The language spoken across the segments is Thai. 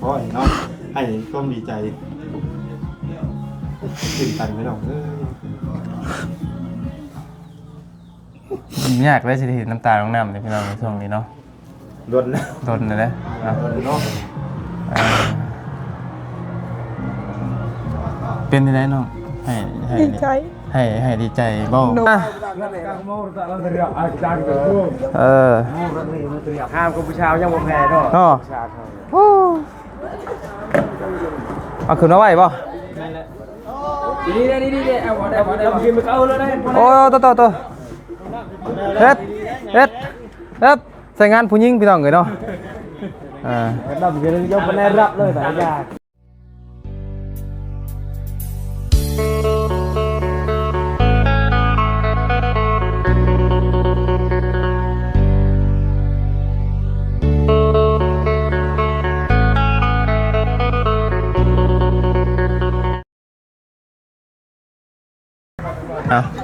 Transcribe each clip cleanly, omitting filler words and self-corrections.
ราะเนาะให้ความดีใจตื่นตันไม่หรอกยากเลยสิเห็นน้ำตาน้องน้ำในพี่น้องในช่วงนี้เนาะโดนเลยนะเนาะเป็นยังไงน้องดีใจให้ดีใจบ่ห้ามกับผู้ชายยังบ่แพ้เนาะเอาขึ้นมาไหวป่ะนี่เอาได้กินไปเอาเลยได้โอ้ตัวเฮ็ดใส่งานผู้หญิงพี่น้องเลยเนาะดำกินยกคะแนนรับเลยแต่ยาก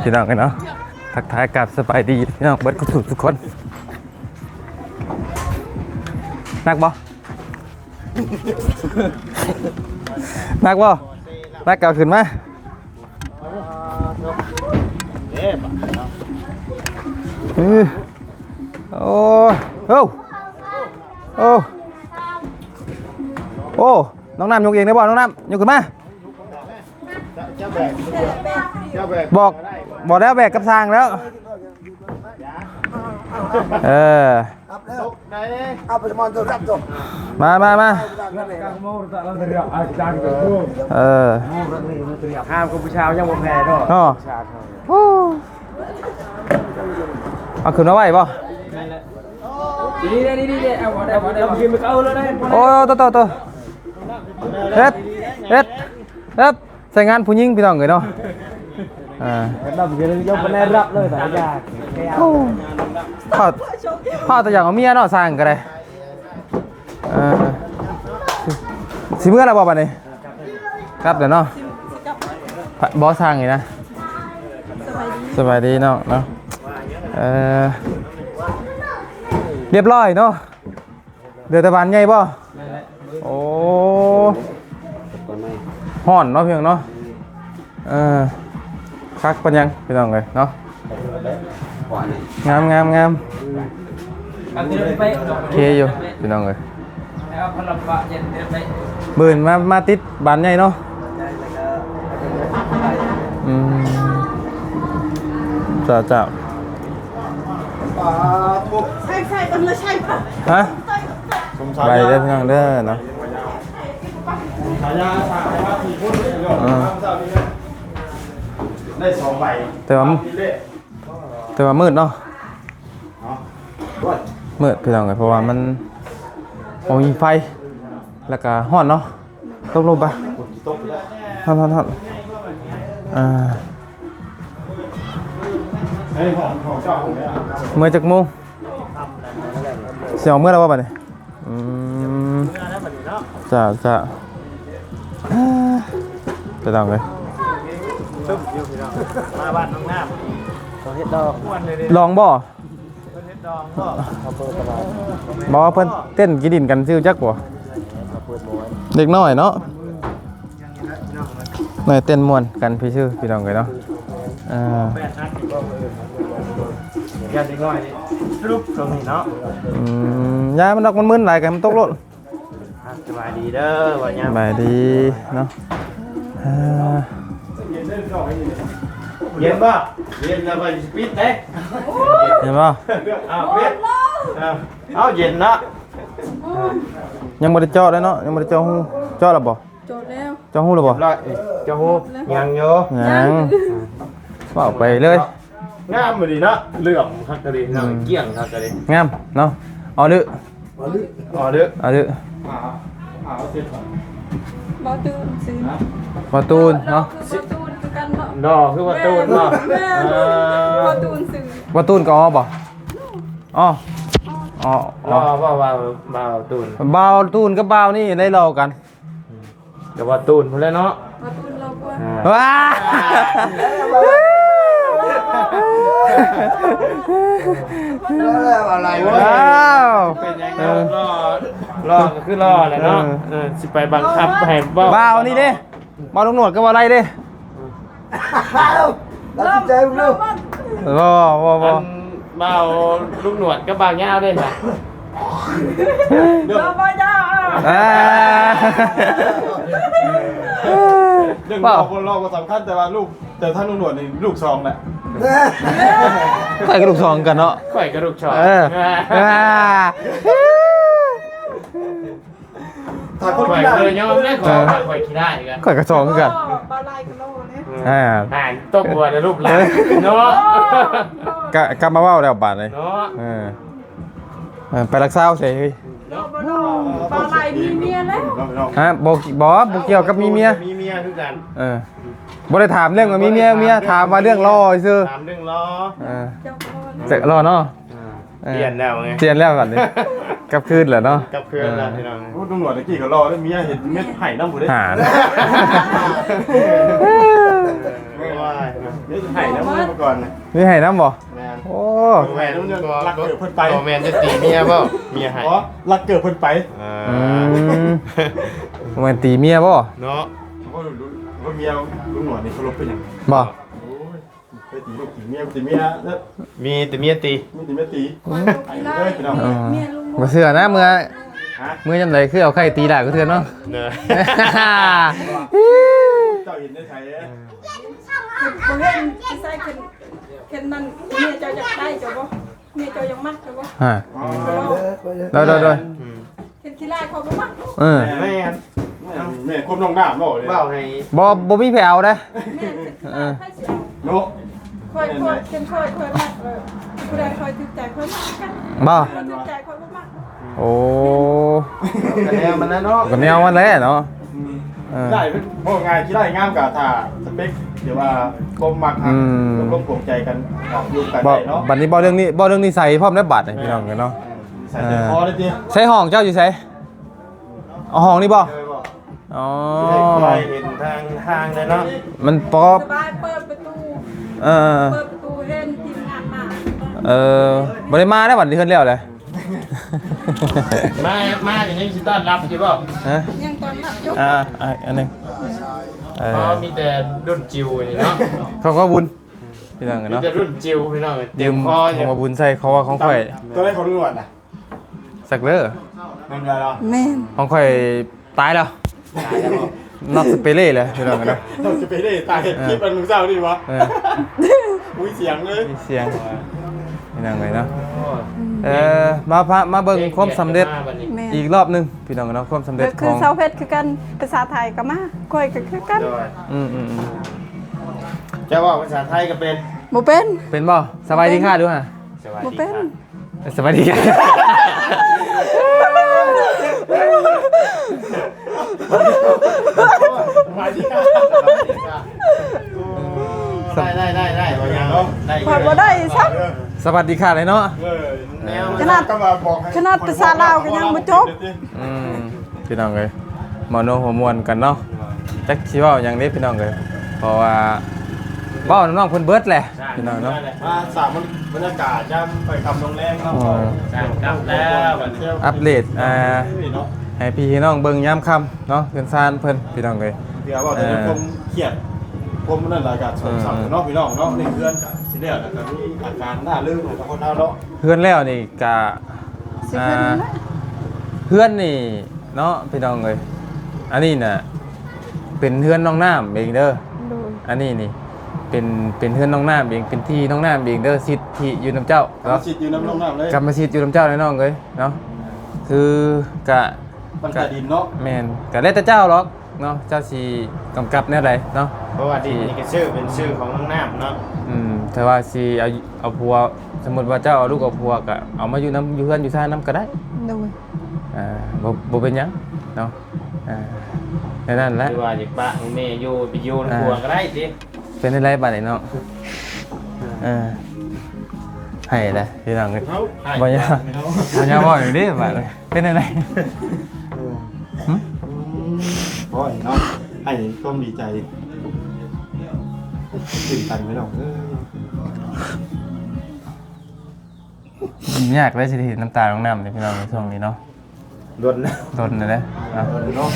พี่น้องกันเนาะทักทายกับสบายดีพี่น้องเบิร์ดทุกคนนักบ่นักเก่าขึ้นมาโอ้น้องน้ำยกเองได้บ่น้องน้ำยกขึ้นมาบอกแล้วแบกกับทางแล้วเอาไปมอนตัวรับตัวมาห้ามกับผู้ชายยังบ่แพ้เนาะเอาขึ้นมาไหวป่ะนี่เอาได้กินไปเอาเลยได้โอ้ตัวเฮ็ดใส่งานผู้หญิงพี่น้องเลยเนาะดำกินยกคะแนนรับเลยแต่ยากพ่อตัวอย่างของเมียเนาะสร้างกันเลยสิเมื่อไรบอกป่ะนี่ครับเดี๋ยวเนาะบอสสร้างอย่างนะสบายดีเนาะเรียบร้อยเนาะเดือดตะวันใหญ่ป่ะโอ้ห่อนเนาะเพียงเนาะคักปัญญังพี่น้องเลยเนาะงามเคอยู่พี่น้องเลยหมื่นมาติดบานใหญ่เนาะจ้าใช่มันไม่ใช่ป่ะฮะไปได้พี่น้องเด้อเนาะได้2 ใบแต่ว่ามืดเนาะมืดพี่น้องเลยเพราะว่ามันมีไฟแล้วก็ฮ้อนเนาะตกลงไปฮ้อนเมื่อจากโมงเสียงเมื่อแล้วว่าบัดนี้จ้าไปลองเลยมาบ้านน้องน้ำเขาเฮ็ดดอกลองบ่บอกเพิ่นเต้นกีดินกันซิ่วจักบ่เด็กน้อยเนาะหน่อยเต้นม่วนกันพี่ชื่อพี่น้องเลยเนาะยาเด็กน้อยนี่สรุปตรงนี้เนาะยามันดอกมันมึนหลายกันมันตกรถสบายดีเด้อว่าหยังสบายดีเนาะเย็นป่ะเย็นจะไปปิดเด้เห็นป่ะปิดเอาเย็นเนาะยังไม่ได้เจาะเลยเนาะยังไม่ได้เจาะหูเจาะหรือบ่จบแล้วเจาะหูหรือบ่เจ้าหูยังโยยังว่าไปเลยงามเลยเนาะเลื่อมคักกะดิเกี่ยงคักกะดิงามเนาะเอาดื้อบอตูนเนาะดอคือว่าตูนเนาะว่าตูนก็บ่อ๋อบ่าวตูนบ่าวตูนกับบ่าวนี่ได้รอกันแต่ว่าตูนพุ่นแล้วเนาะว้าอะไรวะเป็นยังไงก็ รอก็คือรอแหละเนาะสิไปบังคับให้บ่าวนี่เด้บ่าวลุงหนวดก็บ่อะไรเด้ ตัดสินใจมึงลูก บ่ เบาลูกหนวดก็บางยาวได้ไหม เราไม่ได้ เรื่องเราคนรอก็สำคัญแต่ว่าลูกแต่ท่านลุงหนวดนี่ลูกซองแหละ ใครกระดูกซองกันเนาะ ข่อยกระดูกชอ ถ้าคน ข่อย ที่ได้ เลยยอมได้ข่อยขี้ได้กัน ข่อยกระซองกัน บาลายกันโลเนี่ย อ่านตบบัวในรูปหลังเนาะ กลับมาเว้าแล้วบาดเลย เนาะ ไปรักษาเฉยเฮ้ย บาลายมีเมียแล้ว ฮะบ่เกี่ยวกับมีเมีย มีเมียคือกัน บ่ได้ถามเรื่องว่ามีเมียถามมาเรื่องรอซื่อ ถามเรื่องล้อ เสร็จรอเนาะ เปลี่ยนแล้วไง เปลี่ยนแล้วก่อนนี่กลับคืนเหรอเนาะ กับเพื่อนแล้วพี่น้อง ลุงหนวดตะกี้ก็รอได้เมียเห็นเม็ดไห่น้ำบุได้ หา ว้าย เม็ดไห่น้ำมาก่อนนะ มีให้น้ำบ่ แมน โอ้ แม่ลุงเนี่ยรักเกิดเพิ่นไป แมนจะตีเมียเปล่าเมียหาย อ๋อรักเกิดเพิ่นไป มันตีเมียบ่ เนาะ ว่าเมียลุงหนวดนี่เขาลบเป็นอย่าง บ่ ไปตีลูกตีเมียตีเมียแล้ว มีแต่เมียตี ไม่ตีไม่ตีไอ้เลยพี่น้อง บ่เชื่อนะเมื่อ ฮะ จำไดคือเอาไข่ตีหลายก็เทื่อเนาะ เนอะ เจ้าเห็นได้ใช้ บ่เห็นใส่ขึ้นนั่นเมียเจ้าอยากได้เจ้าบ่เมียเจ้ายังมักเจ้าบ่ ฮะ โดย เห็นขี้ลายเขาบ่มัก แม่ แม่ควบน้องหน้าโน่เลย เบ้าให้ บ่มีแผลเอาเด้ แม่ให้สิเอา โน่ ค่อยมักผู้ใดค่อยถึกใจค่อยมักกัน บ่ ค่อยถึกใจค่อยบ่มัก โอ้ คะแนนมันนะเนาะ ก็แนวมันแหละเนาะ ได้เป็นพวกงานที่ได้งามกับถ้าสเปคเดี๋ยวว่าก้มมักหักก้มโกงใจกันออกอยู่กัน บ่ ได้เนาะ บัดนี้บ่เรื่องนี้ใส่พร้อมได้บัตรพี่น้องกันเนาะ ใส่ใจคอเลยที ใช้ห้องเจ้าอยู่ไสเอาห้องนี่บ่อ๋อ ให้คอยเห็นทางเลยเนาะ มันปอ สบายเปิดประตู เออ เปิดประตูเห็นทีมงานมา บ่ได้มาได้บัดนี้เพิ่นแล้วเลย มาอย่างนี้สิต้อนรับใช่ป่ะ ฮะ ยังตอนนับยก อันนึง เพราะมีแต่รุ่นจิวนี่เนาะ เขาก็บุญพี่น้องกัน มี เนาะ แต่รุ่นจิวพี่น้องเตรี ยื ย ม ม ข คอ อ อย่าง มาบุญใส่เขาว่าของข่อย ตัวได้เขารู้หนวดนะ สักเด้อ นั่นไงเรา แม่น ของข่อยตายแล้วนอกสเปเล่เลยพี่น้องกันเนาะ เราจะไปได้ตายเห็นคลิปอันมึงเศร้าดิวะ เออ อุ้ยเสียงเลย มีเสียงพี่น้องเลยเนาะมาเบิ่งความสำเร็จ แม่น อีกรอบหนึงพี่น้องกันเนาะความสำเร็จ ก็ ข คือ อง เสาเพชรคือกันภาษาไทยก็มาก้อยก็คือกัน อืม จะว่าภาษาไทยก็เป็น บ่เป็น เป็นบ่สบายดีค่ะดูฮะ สวัส บ่ ดี เป็น ค่ะ สบายดีค่ะ มาที่ข้า ได้ว่ายังเนาะได้ ข่อยบ่ได้ซัก สวัสดีค่ะเลยเนาะ ขนาด ก็มาบอก ขนาดภาษาลาวก็ยังบ่จบ พี่น้องเลยหมอโนหัวมวนกันเนาะจักสิเว้าหยังนี้พี่น้องเลยเพราะว่าเว้าน้องๆเพิ่นเบิดแหละพี่น้องเนาะ มาสามบรรยากาศจะไปคำโรงแรมครับ กลับแล้วบัดนี้ อัปเดตเนาะ ให้พี่น้องเบิ่งยามค่ำเนาะเพิ่นซานเพิ่นพี่น้องเลย เดี๋ยวว่าจะคมเครียดคมนั่นรายการสองสามเนาะพี่น้องเนาะในเพื่อนกับสิเดียวแล้วก็มีอาการหน้าลื่นของคนเอาเนาะ เพื่อนแล้วนี่กะ สิขึ้นนะ เพื่อนนี่เนาะพี่น้องเลยอันนี้น่ะเป็นเพื่อนน้องน้ำเองเด้อ ดู อันนี้นี่เป็นเพื่อนน้องน้ำเองเป็นที่น้องน้ำเองเด้อสิทธิอยู่น้ำเจ้า เราสิทธิ์อยู่น้ำลงน้ำเลย กรรมสิทธิ์อยู่น้ำเจ้าเลยน้องเลยเนาะคือกะ ปัญญาดินเนาะ แมนกะแล้วแต่เจ้าหรอกเนาะเจ้าสีกำกับแนวใดเนาะ เพราะว่าดินนี่ก็ชื่อเป็นชื่อของน้องน้ำเนาะ แต่ว่าสีเอาผัวสมมติว่าเจ้าเอาลูกเอาผัวกะเอามาอยู่น้ำอยู่เพื่อนอยู่ซ่าน้ำก็ได้ ดู บ่เป็นหยังเนาะแค่นั้นแหละ หรือว่าอยากปะแม่อยู่ไปอยู่ในครัวก็ได้สิ เป็นอะไรบ้านไหนเนาะให้เลยพี่น้องเลยบ่ยากบ่ยากบ่อย่างนี้บ้านเลยเป็นอะไร โอ้ยเนาะไอ้ต้มดีใจตื่นตันไม่หรอก ยากเลยสิเห็นน้ำตาลงน้ำในพี่น้องในช่วงนี้เนาะ โดนนะ โดนนะเนาะ โดนเนาะ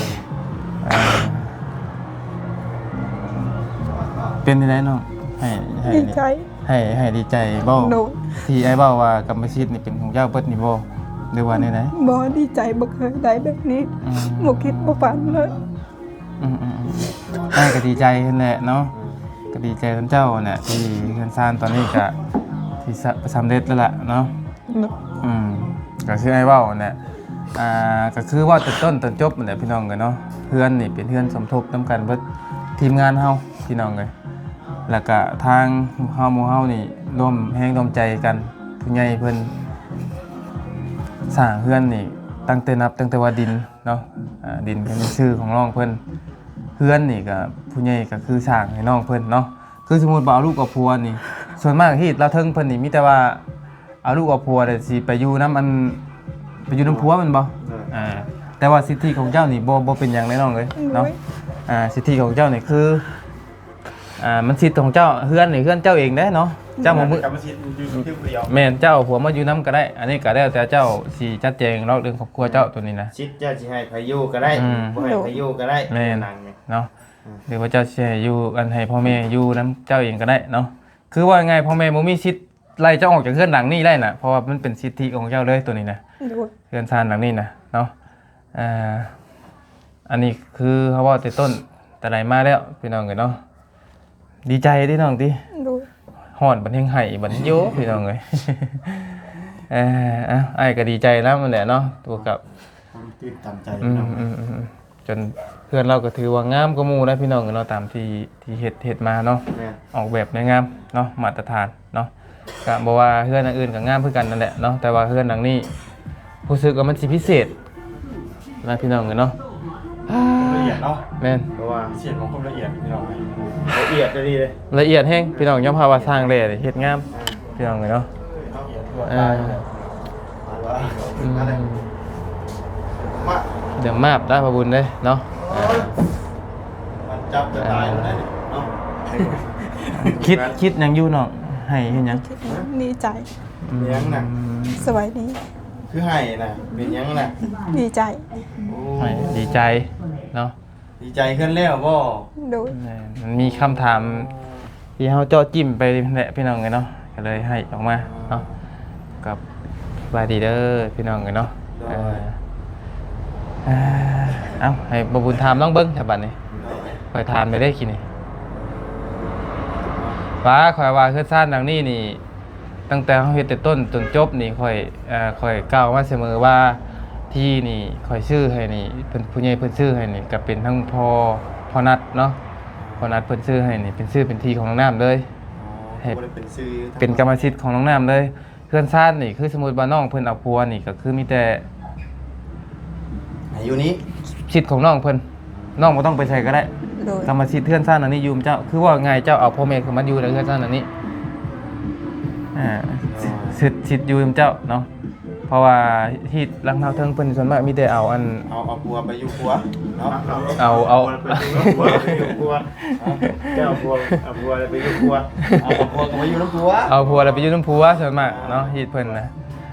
เป็นได้น้องให้ ดีใจ ให้ดีใจเบ้า โดย ที่ไอ้เบ้าว่ากรรมสิทธิ์นี่เป็นของเจ้าเบิดนี่บ่หรือว่าไหน บ่ดีใจบ่เคยได้แบบนี้ อืม บ่คิดบ่ฝันเลย ไอ้ก็ดีใจนั่นแหละเนาะก็ดีใจท่านเจ้าเนี่ยที่เฮือนซานตอนนี้ก็ที่สำเร็จแล้วล่ะเนาะก็คือไอ้เบ้าเนี่ยก็คือว่าต้นต้นจบนั่นแหละพี่น้องกันเนาะเพื่อนนี่เป็นเพื่อนสมทบนำกันเบิดทีมงานเฮาพี่น้องเลยแล้วก็ทางเฮาหมู่เฮานี่ร่วมแรงร่วมใจกันผู้ใหญ่เพิ่นสร้างเฮือนนี่ตั้งแต่ว่าดินเนาะดินเป็นชื่อของน้องเพิ่นเฮือนนี่ก็ผู้ใหญ่ก็คือสร้างให้น้องเพิ่นเนาะคือสมมุติว่าเอาลูกกับผัวนี่ส่วนมากที่เราเทิงเพิ่นนี่มีแต่ว่าเอาลูกกับผัวแต่สิไปอยู่นำไปอยู่นำผัวมันบ่แต่ว่าสิทธิของเจ้านี่บ่เป็นหยังแน่น้องเอ้ยเนาะสิทธิของเจ้านี่คือมันสิทธิของเจ้าเฮือนนี่เฮือนเจ้าเองเด้เนาะเจ้าบ่มือก รรมสิทธิ์อยู่ที่เดียว แม่นเจ้าผัวมาอยู่นํก็ได้ อันนี้ก็แล้วแต่เจ้าสิจัดแจงเรื่องครอบครัวเจ้าตัวนี้นะ ชิดเจ้าสิให้พายุก็ได้บ่ให้พายุก็ได้ แม่น นั่งนี่ เนาะหรือว่าเจ้าสิให้อยู่อันให้พ่อแม่อยู่นํเจ้าเองก็ได้เนาะคือว่าไงพ่อแม่บ่มีสิทธิ์ไล่เจ้าออกจากเฮือนหลังนี้ได้น่ะเพราะว่ามันเป็นสิทธิของเจ้าเลยตัวนี้นะ โดย เฮือนซานหลังนี้นะเนาะอันนี้คือเขาว่าแต่ต้นแต่ไหนมาแล้วพี่น้องกันเนาะดีใจที่น้องติ โดย ฮ้อนบัดเฮงไห้บัดโยพี่น้องเอ้ยไอ้ก็ดีใจแล้วมันแหละเนาะตัวกับ ตื่นตันใจ จนเพื่อนเราก็ถือว่างามกว่าหมู่นะพี่น้องเนาะตามที่เฮ็ดมาเนาะ แม่น ออกแบบในงามเนาะมาตรฐานเนาะก็บอกว่าเพื่อนอันอื่นก็งามเพื่อกันนั่นแหละเนาะแต่ว่าเพื่อนหลังนี้รู้สึกว่ามันสิพิเศษนะพี่น้องเนาะ ละเอียดเนาะ แม่น เพราะว่า เสียงของความละเอียดพี่น้อง ละเอียดดีเลย ละเอียดแฮงพี่น้องยอมรับว่าสร้างเลยเฮ็ดงามพี่น้องเนาะ ละเอียดทั่วไปว่าอะไรมา เดี๋ยวมาบได้พระบุญเด้เนาะ มันจับจะตายแล้วนะเนาะ คิดหยังอยู่เนาะให้เฮ็ดหยัง คิดว่าดีใจ เลี้ยงน่ะ สวัสดี คือให้น่ะเป็นยังน่ะ ดีใจ ให้ดีใจเนาะ ดีใจขึ้นแล้วบ่ โดย มันมีคำถามที่เขาเจาะจิ้มไปแหละพี่น้องเลยเนาะก็เลยให้ออกมาเนาะกับสบายดีเด้อพี่น้องเลยเนาะเอาให้บบุญถามน้องเบิ้งแถวบ้านนี้คอยถามไปได้กี่นี่ว่าคอยว่าคือซ่านดังนี้นี่ตั้งแต่เขาเฮ็ดแต่ต้นจนจบนี่คอยกล่าวมาเสมอว่าที่นี่คอยชื่อให้นี่เพิ่นผู้ใหญ่เพิ่นชื่อให้นี่ก็เป็นทั้งพ่อนัดเนาะพ่อนัดเพิ่นชื่อให้นี่เป็นชื่อเป็นที่ของน้องน้ำเลย เป็นซื้อ เป็นกรรมสิทธิ์ของน้องน้ำเลยเพื่อนซ่านนี่คือสมมุติว่าน้องเพิ่นเอาผัวนี่ก็คือมีแต่ อายุนี้ สิทธิ์ของน้องเพิ่นน้องบ่ต้องไปใช้ก็ได้ โดย กรรมสิทธิ์เพื่อนซ่านอันนี้อยู่เจ้าคือว่าไงเจ้าเอาพ่อแม่เข้ามาอยู่ในเพื่อนซ่านอันนี้สิทธิ์อยู่เจ้าเนาะเพราะว่าที่ลังเท้าเทิงเพิ่นส่วนมากมีแต่เอาอัน เอาผัวไปอยู่ผัวเนาะ เอา ไปอยู่ครัวเจ้าครัวเอาครัวอะไรไปอยู่ครัว เอาผัวก็มาอยู่น้ำผัว เอาผัวแล้วไปอยู่นำผัวส่วนมากเนาะฮีดเพิ่นนะ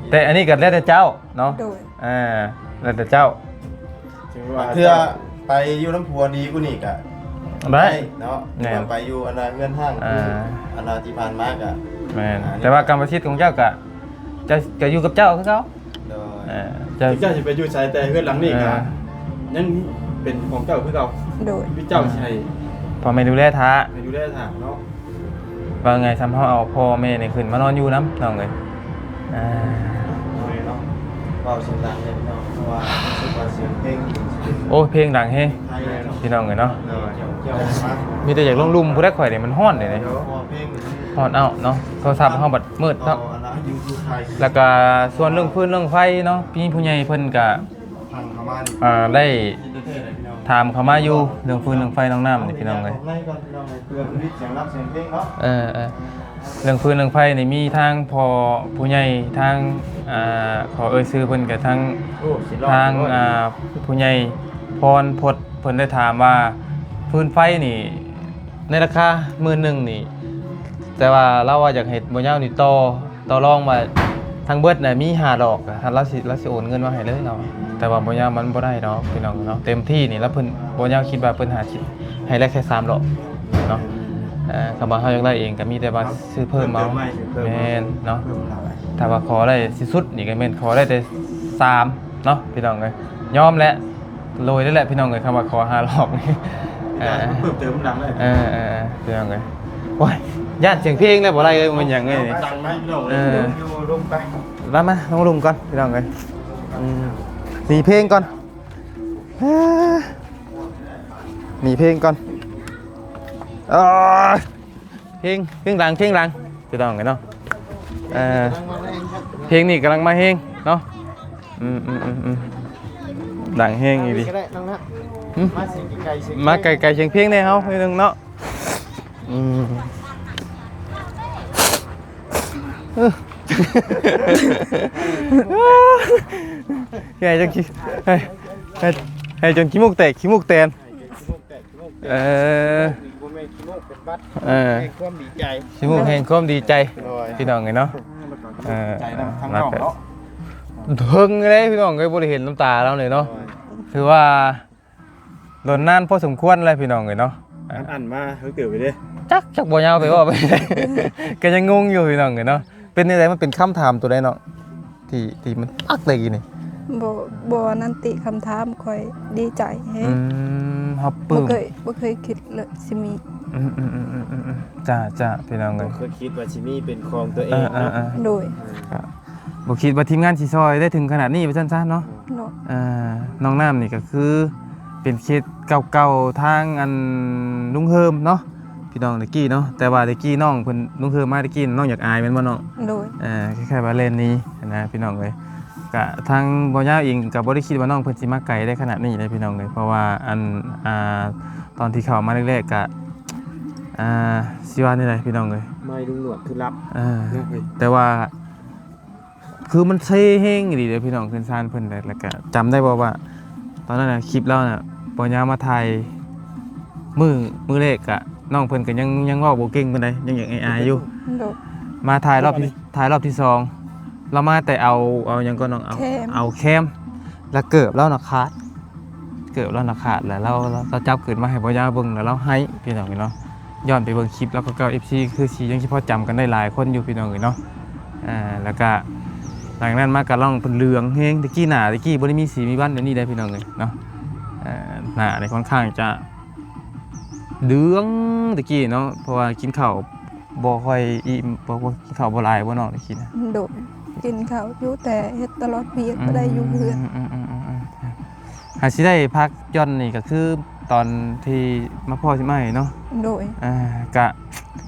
แต่อันนี้ก็แล้วแต่เจ้าเนาะ โดย แล้วแต่เจ้า เพื่อไปอยู่น้ำผัวดีกูนี่กะ ได้ เนาะไปอยู่อันนั้นเงื่อนห้างอันนั้นที่ผ่านมากอะ แม่นแต่ว่ากรรมสิทธิ์ของเจ้าก็อยู่กับเจ้าคือเขา โดย เจ้า เจ้าจะไปอยู่ชายแต่เงื่อนหลังนี่กะยังเป็นของเจ้าคือเรา โดย พี่เจ้าใช่ พอไม่ดูแลท้า ไปดูได้ทางเนาะ ว่าไงซ้ำเขาเอาพ่อแม่นี่ขึ้นมานอนอยู่น้ำน้องเลย เนาะเบาเสียงดังเลยเนาะเพราะว่ารู้สึกว่าเสียงเพลง โอ้เพลงดังเฮ้ ไทยเนาะ พี่น้องเลยเนาะ เกี่ยวมาก มีแต่อยากลงลุ่มผู้ได้ข่อยเนี่ยมันฮ้อนเลย เพราะเพลง ฮ้อนเอาเนาะโทรศัพท์เขาบัดมืด เนาะ เนาะ อันนั้นยูไทย แล้วก็ส่วนเรื่องพื้นเรื่องไฟเนาะพี่ผู้ใหญ่เพิ่นก็ ทางเข้ามาดิ ได้ เท่ๆเลยพี่น้อง ถามเขามาอยู่เรื่องพื้นเรื่องไฟเรื่องน้ำนี่พี่น้องเลย ไล่ก่อนพี่น้องเลยเพื่อเป็นวิทย์เสียงรับเสียงเพลงเนาะ เรื่องพื้นเรื่องไฟนี่มีทางพอผู้ใหญ่ทางขอเอ่ยชื่อเพิ่นกับทาง โอ้สิรอด ทางผู้ใหญ่พรพดเพิ่นได้ถามว่าพื้นไฟนี่ในราคา11,000นี่แต่ว่าเราว่าอยากเฮ็ดบ่ยาวนี่ต่อรองว่าท ทั้งเบิดน่ะมี5ดอกถ้าเราสิโอนเงินมาให้เลยเนาะแต่ว่าบ่ยาวมันบ่ได้ดอกพี่น้องเนาะเต็มที่นี่แล้วเพิ่นบ่ยาวคิดว่าเพิ่นหาสิให้ได้แค่3ดอกเนาะถ้าว่าเฮาอยากได้เองก็มีแต่ว่าซื้อเพิ่มเอาแม่นเนาะถ้าว่าขอได้สิสุดนี่ก็แม่นขอได้แต่3เนาะพี่น้องเอ้ยยอมแล้วโรยได้แหละพี่น้องเอ้ยคำว่าขอ5ดอกนี่ เพิ่มเติมดังเลย พี่น้องเอ้ยโอ้ยญาติเสียงเพลงแล้วบ่ได้เอ้ยมันหยังเอ้ยนี่ ดังไหมพี่น้องอยู่ลงไป มาน้องลุงก่อนพี่น้องเอ้ยมีเพลงก่อนมีเพลงก่อนเพลงหลังพี่น้องเอ้ยเนาะเพลงนี่กำลังมาเฮงเนาะดังเฮงอีหลี ก็ได้น้องนะมาเสียงไกลเสียง มาไกลๆเสียงเพลงได้เฮานิดนึงเนาะให้จนขี้ให้จนขี้มูกแตกขี้มูกแตนบ่แม่นขี้มูกเป็นบัดความดีใจ ขี้มูกแห่งความดีใจพี่น้องไงเนาะใจนำทางน้องเนาะ เพิ่งเลยพี่น้องเคยบ่ได้เห็นน้ำตาแล้วเลยเนาะถือว่าโดนนานพอสมควรเลยพี่น้องเลยเนาะอันมาเฮาเกิดไปเด้ จักบ่ยาวไปว่าไปก็ยังงงอยู่พี่น้องเลยเนาะเป็นอะไรมันเป็นคำถามตัวใดเนาะที่มันปักเลยกี่นี่บ่นันติคำถามค่อยดีใจเฮ้เฮาปึ้มบ่เคยคิดเลยสิมีจ้าพี่น้องเลยเคยคิดว่าสิมีเป็นของตัวเองเนาะโดยบ่คิดว่าทีมงานสิซอยได้ถึงขนาดนี้ว่าซั่นๆเนาะน้องน้ำนี่ก็คือเป็นเคสเก่าๆทางอันลุงเฮิมเนาะพี่น้องตะกี้เนาะแต่ว่าตะกี้น้องเพิ่นลุงเฮิมมาตะกี้น้องอยากอายแม่นบ่น้องโดยคล้ายๆว่าเล่นนี้นะพี่น้องเอ้ยก็ทางบ่ยาวเองก็บ่ได้คิดว่าน้องเพิ่นสิมาไกลได้ขนาดนี้เลยพี่น้องเอ้ยเพราะว่าอันตอนที่เข้ามาแรกๆก็สิว่านี่แหละพี่น้องเอ้ยไม่ลุงหนวดคือรับแต่ว่าคือมันเท่แฮงอีหลีเด้อพี่น้องขึ้นซ่านเพิ่นแล้วก็จำได้บ่ว่าตอนนั้นน่ะคลิปเราน่ะบ่ยาวมาถ่ายมื้อแรกก็น้องเพิ่นก็ยังเว้าบ่เก่งปานใดยังอยากอายอยู่มาถ่ายรอบที่2เรามาแต่เอาหยังก็น้องเอาแคมแล้วเกิบแล้วน่ะขาดแล้วเราจับขึ้นมาให้บ่ยาวเบิ่งแล้วเราให้พี่น้องเนาะย้อนไปเบิ่งคลิปแล้วก็ FC คือสิยังสิพอจำกันได้หลายคนอยู่พี่น้องเนาะแล้วก็หลังนั้นมากระล่องเป็นเหลืองเฮงตะกี้หนาตะกี้บ่ได้มีสีมีบ้านเดี๋ยวนี้ได้พี่น้องเลยเนาะหนาในค่อนข้างจะเหลืองตะกี้เนาะเพราะว่ากินข้าวบ่ค่อยอิ่มบ่กินข้าวบ่หลายบ่น้องตะกี้นะโดดกินข้าวอยู่แต่เฮ็ดตลอดปีก็ได้อยู่เฮือนหาสิได้พักย่อนนี่ก็คือตอนที่มาพ่อสิมาให้เนาะโดยก็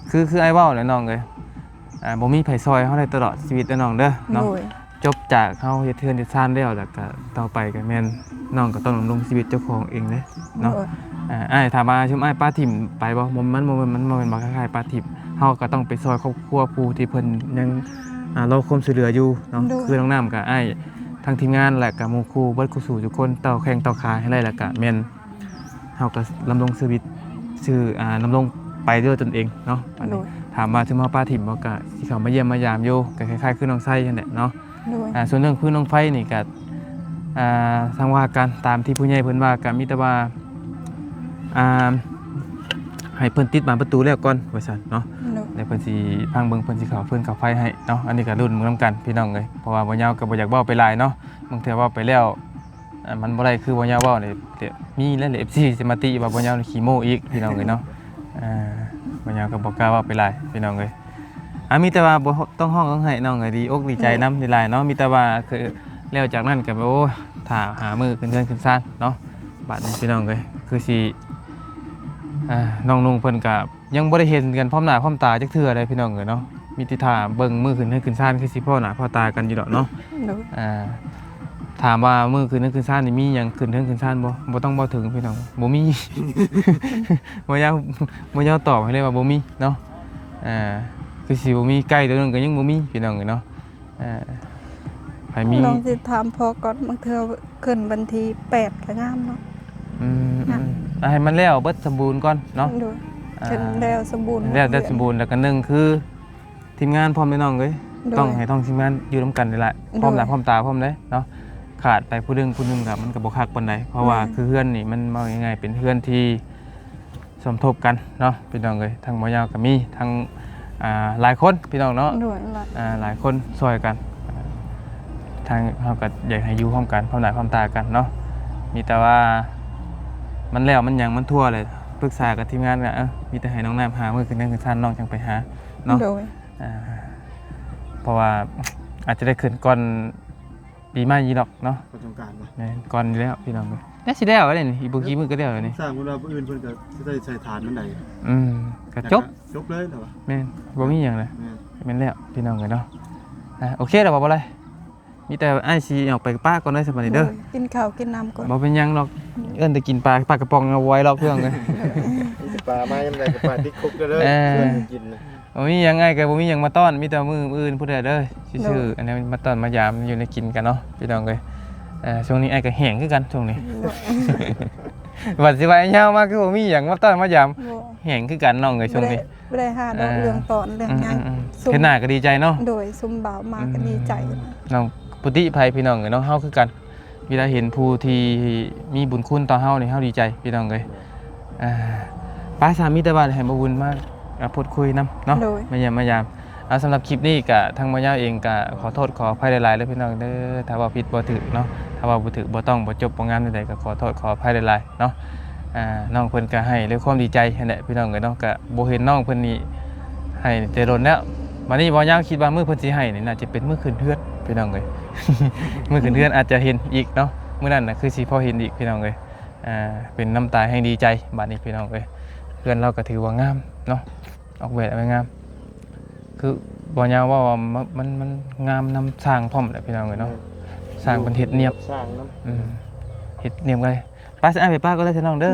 คือไอ้เว้าแหละน้องเอ้ยบ่มีไผซอยเฮาได้ตลอดชีวิตน้องเด้อเนาะจบจากเฮาเฮ็ดเทือนเฮ็ดซ่านแล้วแล้วก็ต่อไปก็แม่นน้องก็ต้องดำรงชีวิตเจ้าของเองเด้เนาะอ้ายถามว่าชุมอ้ายป้าถิ่มไปบ่มันบ่บ่คล้ายๆป้าถิ่มเฮาก็ต้องไปซอยครอบครัวผู้ที่เพิ่นยังรอความช่วยเหลืออยู่เนาะคือน้องน้ำกับอ้ายทางทีมงานและก็หมู่ครูเบิดครูสู่ทุกคนต่อแข่งต่อขาให้ได้แล้วก็แม่นเฮาก็ดำรงชีวิตดำรงไปด้วยตนเองเนาะถามมาถึงป้าถิ่มบอกก็ที่เขามาเยี่ยมมายามอยู่ก็คล้ายๆคือน้องไส้นั่นแหละเนาะส่วนเรื่องพื้นน้องไฟนี่ก็ทางว่ากันตามที่ผู้ใหญ่เพิ่นว่าก็มีแต่ว่าให้เพิ่นติดบานประตูแล้วก่อนว่าซั่นเนาะแล้วเพิ่นสิพังเบิ่งเพิ่นสิเข้าเพิ่นเข้าไฟให้เนาะอันนี้ก็รุ่นมื้อนำกันพี่น้องเอ้ยเพราะว่าบ่ยาวก็บ่อยากเว้าไปหลายเนาะบางเทื่อเว้าไปแล้วมันบ่ได้คือบ่ยาวเว้านี่มีหลายๆ FC สิมาติว่าบ่ยาวขี้โม้อีกพี่น้องเอ้ยเนาะบ่ยาวก็บ่กล้าเว้าไปหลายพี่น้องเอ้ยมีแต่ว่าบ่ต้องห้องต้องให้น้องเอ้ยดีอกดีใจนำหลายๆเนาะมีแต่ว่าคือแล้วจากนั้นก็โอ้ถ้าหามื้อขึ้นเรือนขึ้นศาลเนาะบัดนี้พี่น้องเอ้ยคือสิน้องนุ่งเพิ่นก็ยังบ่ได้เห็นกันพร้อมหน้าพร้อมตาจักเทื่อใดพี่น้องเอ้ยเนาะมีติท่าเบิ่งมื้อขึ้นให้ขึ้นศาลคือสิพ่อหน้าพ่อตากันอยู่ดอกเนาะถามว่ามื้อขึ้นให้ขึ้นศาลนี่มีหยังขึ้นเทิงขึ้นศาลบ่ต้องบ่ถึงพี่น้องบ่มี บ่ยาวตอบให้เลยว่าบ่มีเนาะคือสิบ่มีใกล้ตัวนึงก็ยังบ่มีพี่น้องเอ้ยเนาะมีน้องสิถามพอก่อนบางเทื่อขึ้นวันที่8ก็งามเนาะให้มันแล้วเบิดสมบูรณ์ก่อนเนาะขึ้นแล้วสมบูรณ์แล้วสมบูรณ์แล้วก็1คือทีมงานพร้อมพี่น้องเอ้ย ต้องให้ต้องทีมงานอยู่ร่วมกันนี่แหละพร้อมหน้าพร้อมตาพร้อมเด้เนาะขาดไปผู้หนึงกับมันก็บ่คักปานใดเพราะว่าคือเฮือนนี่มันว่ายังไงเป็นเฮือนที่สมทบกันเนาะพี่น้องเอ้ยทั้งบ่ยาวก็มีทั้งหลายคนพี่น้องเนาะ ด้วยล่ะ หลายคนช่วยกันทางเฮาก็อยากให้อยู่พร้อมกันพร้อมหน้าพร้อมตากันเนาะมีแต่ว่ามันแล้วมันหยังมันทั่วเลยปรึกษากับทีมงานก็มีแต่ให้น้องน้ำหามื้อคืนนั้นคืนซั่นน้องจังไปหาเนาะ โดย เพราะว่าอาจจะได้ขึ้นก่อนปีใหม่ยีดอกเนาะ ประสบการณ์บ่ แม่นก่อนอยู่แล้วพี่น้องน่าสิได้เอาได้นี่อีกบ่กี่มื้อก็ได้เอานี่ สร้างคนเราผู้อื่นเพิ่นก็สิได้ใช้ฐานมันได้ ก็จบ จบเลยเหรอวะ แม่นบ่มีหยังเลย แม่น แม่นแล้วพี่น้องเอ้ยเนาะโอเคแล้วบ่บ่ไรมีแต่อ้ายสิออกไปป้าก่อนเด้อสบัดนี้เด้อ กินข้าวกินน้ำก่อน บ่เป็นหยังหรอกเอิ้นแต่กินปลากระป๋องเอาไว้รอบเพื่อนเลย มีปลาไม้ยำใดกับปลาติ๊กคุกเด้อกินนะ บ่มีหยังไงก็บ่มีหยังมาต้อนมีแต่มื้ออื่นผู้ใดเด้อซื่อๆอันนี้มาต้อนมายามอยู่ในกินกันเนาะพี่น้องเอ้ยช่วงนี้ไอ้ก็แห้งคือกันช่วงนี้ ว่าสิว่าไอ้ยาวมาคือบ่มีหยังมาต้อนมายาม บ่ แห้งคือกันน้องเอ้ยช่วงนี้ บ่ได้หาดอกเรื่องตอนเรื่องหยัง เห็นหน้าก็ดีใจเนาะ โดยซุมบ่าวมาก็ดีใจ น้องปุติภัยพี่น้องเอ้ยเนาะเฮาคือกันเวลาเห็นผู้ที่มีบุญคุณต่อเฮานี่เฮาดีใจพี่น้องเอ้ยป้าสามีแต่ว่าให้บ่บุญมาพูดคุยนํเนาะมายามสำหรับคลิปนี้ก็ทางมายาเองก็ขอโทษขออภัยหลายๆเลยพี่น้องเด้อถ้าว่าผิดบ่ถูกเนาะถ้าว่าบ่ถูกบ่ต้องบ่จบบ่งามใดๆก็ขอโทษขออภัยหลายๆเนาะน้องเพิ่นก็ให้ด้วยความดีใจนั่นแหละพี่น้องเอ้ยเนาะก็บ่เห็นน้องเพิ่นนี่ให้แต่โดนแล้ววันนี้บ่ยาวคิดว่ามื้อเพิ่นสิให้นี่น่าจะเป็นมื้อขึ้นเทือนพี่น้องเอ้ย มื้อขึ้นเทือนอาจจะเห็นอีกเนาะมื้อนั้นน่ะคือสิพอเห็นอีกพี่น้องเอ้ยเป็นน้ำตาแห่งดีใจบัดนี้พี่น้องเอ้ยเพื่อนเราก็ถือว่างามเนาะออกแบบไว้งามคือบ่ยาวว่ามันงามนำสร้างพร้อมแหละพี่น้องเอ้ยเนาะสร้างเป็นเฮ็ดเนียบ สร้างน้ำ เฮ็ดเนียบเลยป้าสิไปป้าก็ได้พี่น้องเด้อ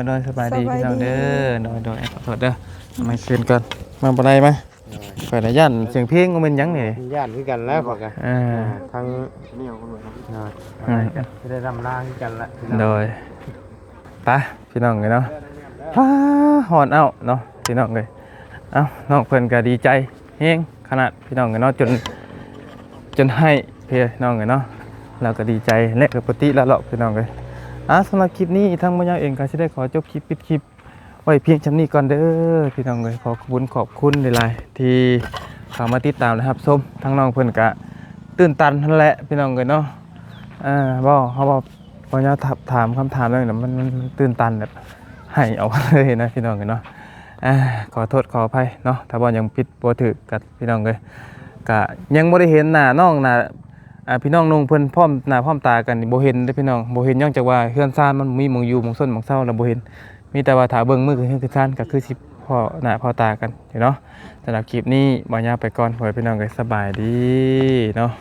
โดยสบายดีพี่น้องเด้อโดยขอโทษเด้อมาคืนกันมาบ่ได้มาไปได้ย่านเสียงเพลงก็เป็นหยังนี่ ญาติคือกันแล้วพอกันทาง นี่เอาคนมาครับ จะได้รำลางกันละ โดยป้าพี่น้องเลยเนาะป้าหอนเอาเนาะพี่น้องเลยน้องเพิ่นก็ดีใจเฮงขนาดพี่น้องเลยเนาะจนให้พี่น้องเลยเนาะเราก็ดีใจและก็ปกติแล้วเนาะพี่น้องเลยสำหรับคลิปนี้ทางบ่ยาวเองก็สิได้ขอจบคลิปปิดคลิปไว้เพียงชำนี้ก่อนเด้อพี่น้องเลยขอบคุณหลายๆที่เข้ามาติดตามนะครับชมทั้งน้องเพิ่นก็ตื่นตันนั่นแหละพี่น้องเลยเนาะบ่เขาบอกบ่ยาวถามคำถามเรื่องนั้นมันตื่นตันแบบให้เอาเลยนะพี่น้องเลยเนาะขอโทษขออภัยเนาะถ้าบ่ยังผิดบ่ถูกกับพี่น้องเลยก็ยังบ่ได้เห็นหน้าน้องหน้าพี่น้องนุ่งเพิ่นพร้อมหน้าพร้อมตากันนี่บ่เห็นเด้อพี่น้องบ่เห็นย้อนจากว่าเฮือนซ่านมันมีหม่องอยู่หม่องซ่อนหม่องเซาแล้วบ่เห็นมีแต่ว่าถ้าเบิ่งมือคือซ่านก็คือสิพ่อหน้าพ่อตากันเนาะสำหรับคลิปนี้บ่ยาวไปก่อนขอให้พี่น้องก็สบายดีเนาะ